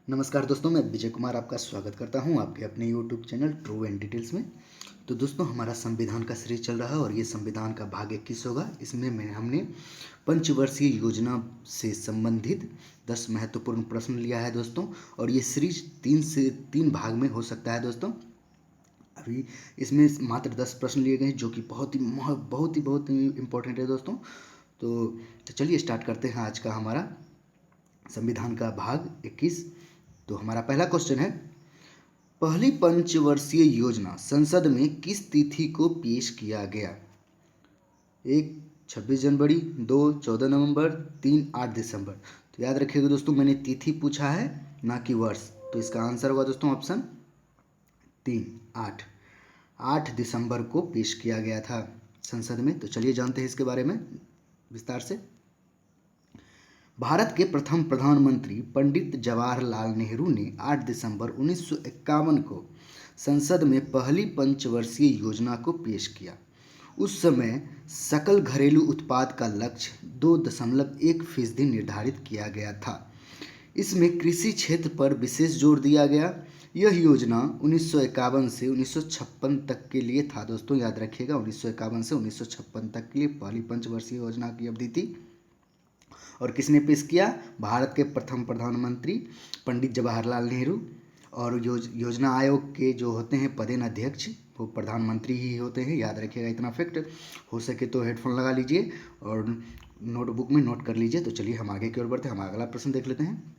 नमस्कार दोस्तों, मैं विजय कुमार आपका स्वागत करता हूं आपके अपने YouTube channel true and details में। तो दोस्तों, हमारा संविधान का सीरीज चल रहा है और ये संविधान का भाग 21 होगा। इसमें हमने पंचवर्षीय योजना से संबंधित 10 महत्वपूर्ण प्रश्न लिया है दोस्तों। और ये सीरीज 3 भाग में हो सकता है दोस्तों। अभी इसमें मात्र 10 प्रश्न लिए गए हैं जो कि बहुत ही इम्पोर्टेंट है दोस्तों। तो चलिए स्टार्ट करते हैं आज का हमारा संविधान का भाग 21। तो हमारा पहला क्वेश्चन है, पहली पंचवर्षीय योजना संसद में किस तिथि को पेश किया गया? 1 26 जनवरी, 2 14 नवंबर, 3 8 दिसंबर। तो याद रखिएगा दोस्तों, मैंने तिथि पूछा है ना कि वर्ष। तो इसका आंसर होगा दोस्तों ऑप्शन 3 8 दिसंबर को पेश किया गया था संसद में। तो चलिए जानते हैं इसके बारे में विस्तार से। भारत के प्रथम प्रधानमंत्री पंडित जवाहरलाल नेहरू ने 8 दिसंबर 1951 को संसद में पहली पंचवर्षीय योजना को पेश किया। उस समय सकल घरेलू उत्पाद का लक्ष्य 2.1% निर्धारित किया गया था। इसमें कृषि क्षेत्र पर विशेष जोर दिया गया। यह योजना 1951 से 1956 तक के लिए था दोस्तों, याद रखिएगा। 1951 से 1956 तक के लिए पहली पंचवर्षीय योजना की अवधि थी। और किसने पेश किया? भारत के प्रथम प्रधानमंत्री पंडित जवाहरलाल नेहरू। और योजना आयोग के जो होते हैं पदेन अध्यक्ष, वो प्रधानमंत्री ही होते हैं, याद रखिएगा इतना फैक्ट। हो सके तो हेडफोन लगा लीजिए और नोटबुक में नोट कर लीजिए। तो चलिए हम आगे की ओर बढ़ते हैं। हम अगला प्रश्न देख लेते हैं।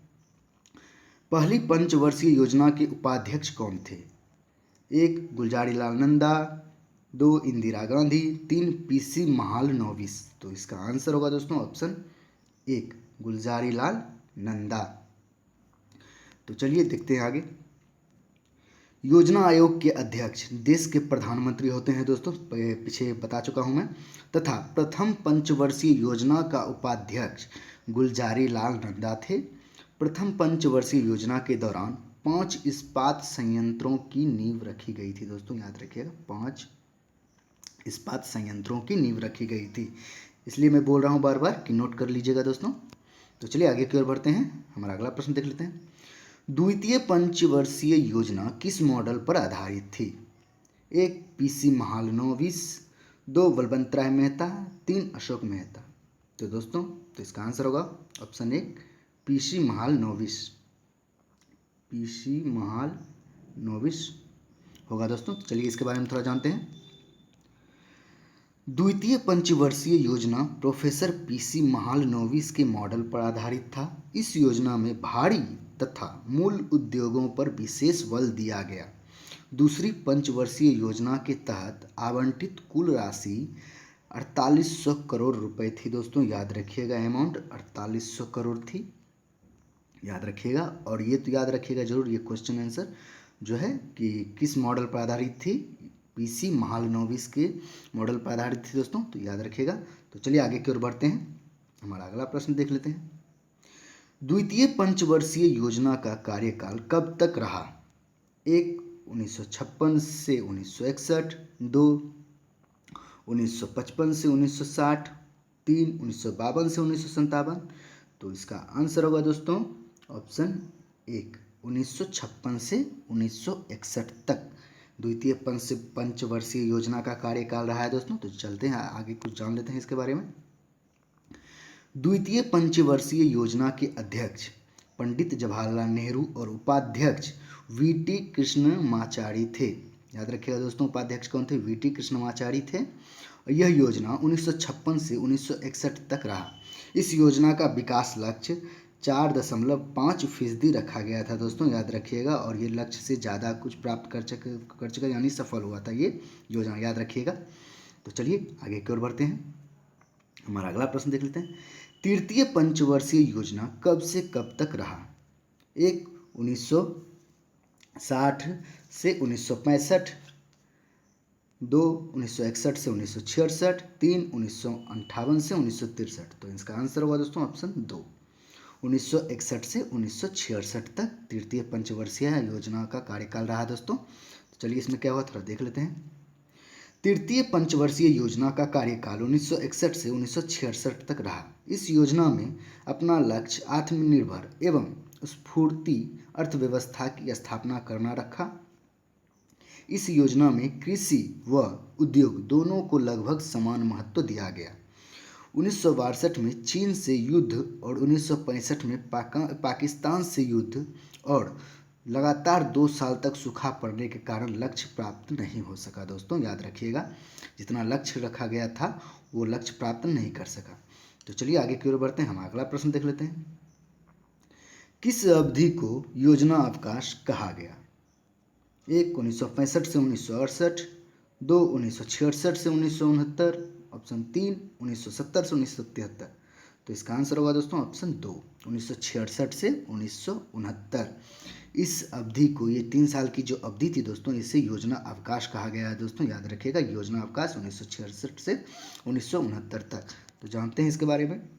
पहली पंचवर्षीय योजना के उपाध्यक्ष कौन थे? 1 गुलजारी लाल नंदा, 2 इंदिरा गांधी, 3 पीसी महालनोबिस। तो इसका आंसर होगा दोस्तों ऑप्शन 1 गुलजारी लाल नंदा। तो चलिए देखते हैं आगे। योजना आयोग के अध्यक्ष देश के प्रधानमंत्री होते हैं दोस्तों, पीछे बता चुका हूं मैं। तथा प्रथम पंचवर्षीय योजना का उपाध्यक्ष गुलजारी लाल नंदा थे। प्रथम पंचवर्षीय योजना के दौरान 5 इस्पात संयंत्रों की नींव रखी गई थी दोस्तों, याद रखिएगा 5 इस्पात संयंत्रों की नींव रखी गई थी। इसलिए मैं बोल रहा हूँ बार बार कि नोट कर लीजिएगा दोस्तों। तो चलिए आगे की ओर बढ़ते हैं। हमारा अगला प्रश्न देख लेते हैं। द्वितीय पंचवर्षीय योजना किस मॉडल पर आधारित थी? 1 पीसी महालनोबिस, 2 बलवंत राय मेहता, 3 अशोक मेहता। तो दोस्तों तो इसका आंसर होगा option 1 PC Mahalanobis. PC Mahalanobis होगा दोस्तों। तो चलिए इसके बारे में थोड़ा जानते हैं। द्वितीय पंचवर्षीय योजना प्रोफेसर पीसी महालनोबिस के मॉडल पर आधारित था। इस योजना में भारी तथा मूल उद्योगों पर विशेष बल दिया गया। दूसरी पंचवर्षीय योजना के तहत आवंटित कुल राशि 4800 करोड़ रुपए थी दोस्तों, याद रखिएगा। अमाउंट 4800 करोड़ थी, याद रखिएगा। और ये तो याद रखिएगा जरूर, ये क्वेश्चन आंसर जो है कि किस मॉडल पर आधारित थी? पीसी महालनोबिस के मॉडल पर आधारित थी दोस्तों, तो याद रखिएगा। तो चलिए आगे की ओर बढ़ते हैं। हमारा अगला प्रश्न देख लेते हैं। द्वितीय पंचवर्षीय योजना का कार्यकाल कब तक रहा? 1 1956 से 1961, 2 1955 से 1960, 3 1952 से 1957। तो इसका आंसर होगा दोस्तों ऑप्शन 1 1956 से 1961 तक द्वितीय पंचवर्षीय योजना का कार्यकाल रहा है दोस्तों। तो चलते हैं आगे, कुछ जान लेते हैं इसके बारे में। द्वितीय पंचवर्षीय योजना के अध्यक्ष पंडित जवाहरलाल नेहरू और उपाध्यक्ष वीटी कृष्णमाचारी थे, याद रखिएगा दोस्तों। उपाध्यक्ष कौन थे? वीटी कृष्णमाचारी थे। और यह योजना 1956 से 1961 तक रहा। इस योजना का विकास लक्ष्य 4.5% रखा गया था दोस्तों, याद रखिएगा। और ये लक्ष्य से ज़्यादा कुछ प्राप्त कर चुका, यानी सफल हुआ था ये योजना, याद रखिएगा। तो चलिए आगे की ओर बढ़ते हैं। हमारा अगला प्रश्न देख लेते हैं। तृतीय पंचवर्षीय योजना कब से कब तक रहा? 1 1960 से 1965, 2 1961 से 1966, 3 1958 से 1963। तो इसका आंसर होगा दोस्तों ऑप्शन 2 1961 से 1966 तक तृतीय पंचवर्षीय योजना का कार्यकाल रहा दोस्तों। तो चलिए इसमें क्या हुआ थोड़ा देख लेते हैं। तृतीय पंचवर्षीय योजना का कार्यकाल 1961 से 1966 तक रहा। इस योजना में अपना लक्ष्य आत्मनिर्भर एवं स्फूर्ति अर्थव्यवस्था की स्थापना करना रखा। इस योजना में कृषि व उद्योग दोनों को लगभग समान महत्व दिया गया। 1962 में चीन से युद्ध और 1965 में पाकिस्तान से युद्ध और लगातार 2 साल तक सूखा पड़ने के कारण लक्ष्य प्राप्त नहीं हो सका। दोस्तों याद रखिएगा, जितना लक्ष्य रखा गया था वो लक्ष्य प्राप्त नहीं कर सका। तो चलिए आगे की ओर बढ़ते हैं, हम अगला प्रश्न देख लेते हैं। किस अवधि को योजना अवकाश कहा गया? 1 1965 से 1968, 2 1966 से 1969, ऑप्शन 3 1970 से 1973। तो इसका आंसर होगा दोस्तों ऑप्शन 2 1966 से 1969। इस अवधि को, ये 3 साल की जो अवधि थी दोस्तों, इसे योजना अवकाश कहा गया है। दोस्तों याद रखिएगा, योजना अवकाश 1966 से 1969 तक। तो जानते हैं इसके बारे में।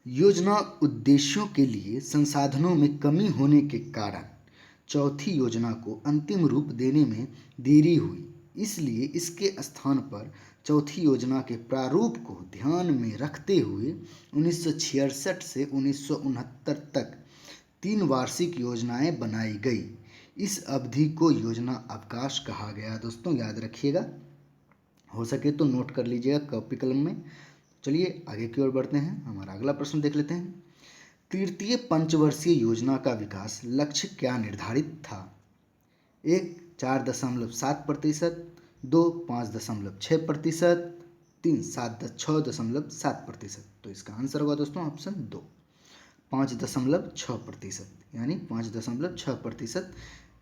योजना उद्देश्यों के लिए संसाधनों में कमी होने के कारण चौथी योजना को अंतिम रूप देने में देरी हुई, इसलिए इसके स्थान पर चौथी योजना के प्रारूप को ध्यान में रखते हुए 1966 से 1969 तक 3 वार्षिक योजनाएं बनाई गई। इस अवधि को योजना अवकाश कहा गया। दोस्तों याद रखिएगा, हो सके तो नोट कर लीजिएगा कॉपी कलम में। चलिए आगे की ओर बढ़ते हैं, हमारा अगला प्रश्न देख लेते हैं। तृतीय पंचवर्षीय योजना का विकास लक्ष्य क्या निर्धारित था? 1 4.7%, 2 5.6%, 3 6.7%। तो इसका आंसर होगा दोस्तों ऑप्शन 2 5.6%, यानी 5.6%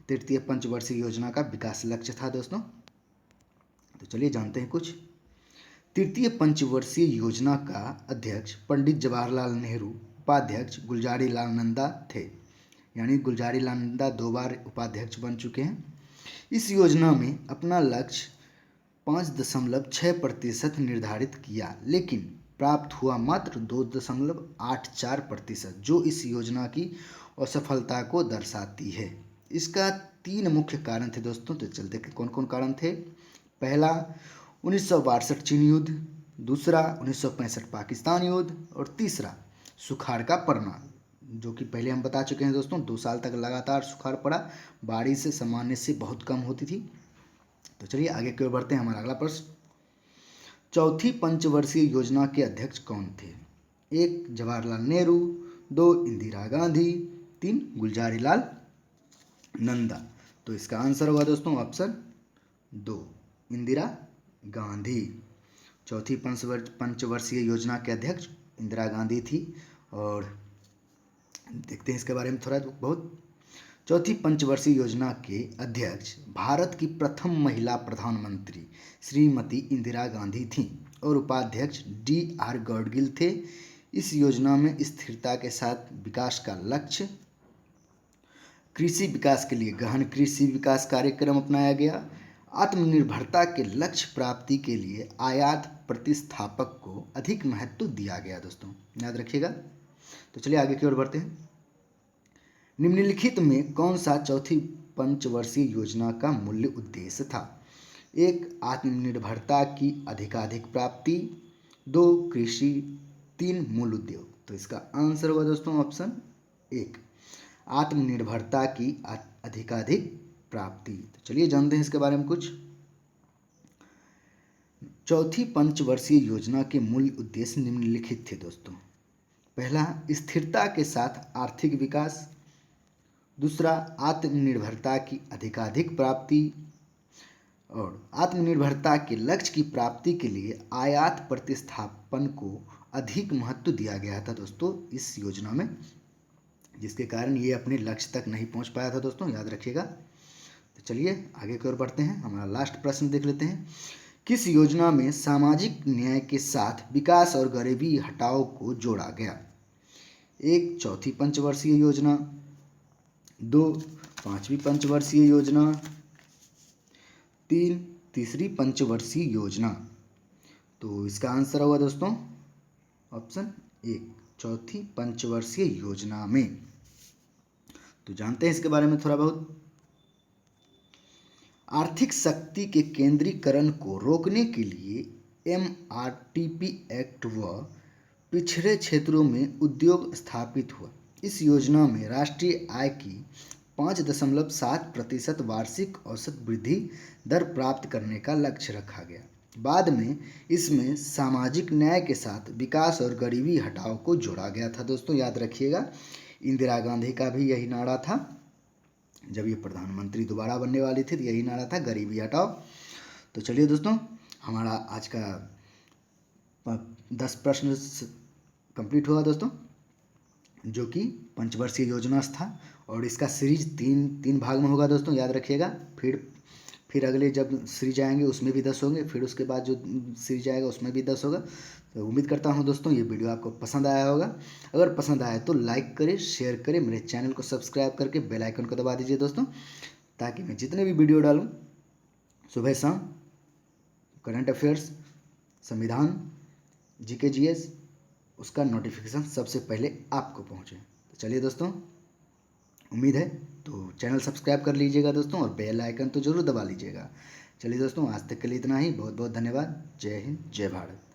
तृतीय पंचवर्षीय योजना का विकास लक्ष्य था दोस्तों। तो चलिए जानते हैं कुछ। तृतीय पंचवर्षीय योजना का अध्यक्ष पंडित जवाहरलाल नेहरू, उपाध्यक्ष गुलजारी लाल नंदा थे, यानी गुलजारी लाल नंदा 2 बार उपाध्यक्ष बन चुके हैं। इस योजना में अपना लक्ष्य 5.6% निर्धारित किया, लेकिन प्राप्त हुआ मात्र 2.84%, जो इस योजना की असफलता को दर्शाती है। इसका 3 मुख्य कारण थे दोस्तों। तो चलते हैं कौन कौन कारण थे। पहला 1962 चीन युद्ध, दूसरा 1965 पाकिस्तान युद्ध, और तीसरा सुखाड़ का पड़ना, जो कि पहले हम बता चुके हैं दोस्तों। 2 साल तक लगातार सुखाड़ पड़ा, बारिश से सामान्य से बहुत कम होती थी। तो चलिए आगे की ओर बढ़ते हैं, हमारा अगला प्रश्न। चौथी पंचवर्षीय योजना के अध्यक्ष कौन थे? 1 जवाहरलाल नेहरू, 2 इंदिरा गांधी, 3 गुलजारी लाल नंदा। तो इसका आंसर होगा दोस्तों ऑप्शन 2 इंदिरा गांधी। चौथी पंचवर्षीय योजना के अध्यक्ष इंदिरा गांधी थी। और देखते हैं इसके बारे में थोड़ा बहुत। चौथी पंचवर्षीय योजना के अध्यक्ष भारत की प्रथम महिला प्रधानमंत्री श्रीमती इंदिरा गांधी थीं और उपाध्यक्ष D.R. गॉडगिल थे। इस योजना में स्थिरता के साथ विकास का लक्ष्य, कृषि विकास के लिए गहन कृषि विकास कार्यक्रम अपनाया गया, आत्मनिर्भरता के लक्ष्य प्राप्ति के लिए आयात प्रतिस्थापक को अधिक महत्व दिया गया। दोस्तों याद रखिएगा। तो चलिए आगे की ओर बढ़ते हैं। निम्नलिखित में कौन सा चौथी पंचवर्षीय योजना का मूल्य उद्देश्य था? 1 आत्मनिर्भरता की अधिकाधिक प्राप्ति, 2 कृषि, 3 मूल उद्योग। तो इसका आंसर होगा दोस्तों ऑप्शन 1 आत्मनिर्भरता की अधिकाधिक प्राप्ति। तो चलिए जानते हैं इसके बारे में कुछ। चौथी पंचवर्षीय योजना के मूल उद्देश्य निम्नलिखित थे दोस्तों। पहला स्थिरता के साथ आर्थिक विकास, दूसरा आत्मनिर्भरता की अधिकाधिक प्राप्ति, और आत्मनिर्भरता के लक्ष्य की प्राप्ति के लिए आयात प्रतिस्थापन को अधिक महत्व दिया गया था दोस्तों इस योजना में, जिसके कारण ये अपने लक्ष्य तक नहीं पहुंच पाया था दोस्तों, याद रखिएगा। तो चलिए आगे की ओर बढ़ते हैं, हमारा लास्ट प्रश्न देख लेते हैं। किस योजना में सामाजिक न्याय के साथ विकास और गरीबी हटाओ को जोड़ा गया? 1 चौथी पंचवर्षीय योजना, 2 पांचवी पंचवर्षीय योजना, 3 तीसरी पंचवर्षीय योजना। तो इसका आंसर होगा दोस्तों ऑप्शन 1 चौथी पंचवर्षीय योजना में। तो जानते हैं इसके बारे में थोड़ा बहुत। आर्थिक शक्ति के केंद्रीकरण को रोकने के लिए MRTP एक्ट व पिछड़े क्षेत्रों में उद्योग स्थापित हुआ। इस योजना में राष्ट्रीय आय की 5.7% वार्षिक औसत वृद्धि दर प्राप्त करने का लक्ष्य रखा गया। बाद में इसमें सामाजिक न्याय के साथ विकास और गरीबी हटाओ को जोड़ा गया था। दोस्तों याद रखिएगा, इंदिरा गांधी का भी यही नारा था, जब ये प्रधानमंत्री दोबारा बनने वाली थी तो यही नारा था, गरीबी हटाओ। तो चलिए दोस्तों, हमारा आज का 10 प्रश्न कंप्लीट हुआ दोस्तों, जो कि पंचवर्षीय योजना था। और इसका सीरीज तीन भाग में होगा दोस्तों, याद रखिएगा। फिर अगले जब सीरीज आएंगे उसमें भी 10 होंगे, फिर उसके बाद जो सीरीज आएगा उसमें भी 10 होगा। तो उम्मीद करता हूँ दोस्तों ये वीडियो आपको पसंद आया होगा। अगर पसंद आया तो लाइक करें, शेयर करें, मेरे चैनल को सब्सक्राइब करके बेल आइकन को दबा दीजिए दोस्तों, ताकि मैं जितने भी वीडियो डालूँ सुबह शाम, करंट अफेयर्स, संविधान, जीके जीएस, उसका नोटिफिकेशन सबसे पहले आपको पहुँचे। तो चलिए दोस्तों, उम्मीद है तो चैनल सब्सक्राइब कर लीजिएगा दोस्तों, और बेल आइकन तो ज़रूर दबा लीजिएगा। चलिए दोस्तों, आज तक के लिए इतना ही। बहुत बहुत धन्यवाद। जय हिंद, जय भारत।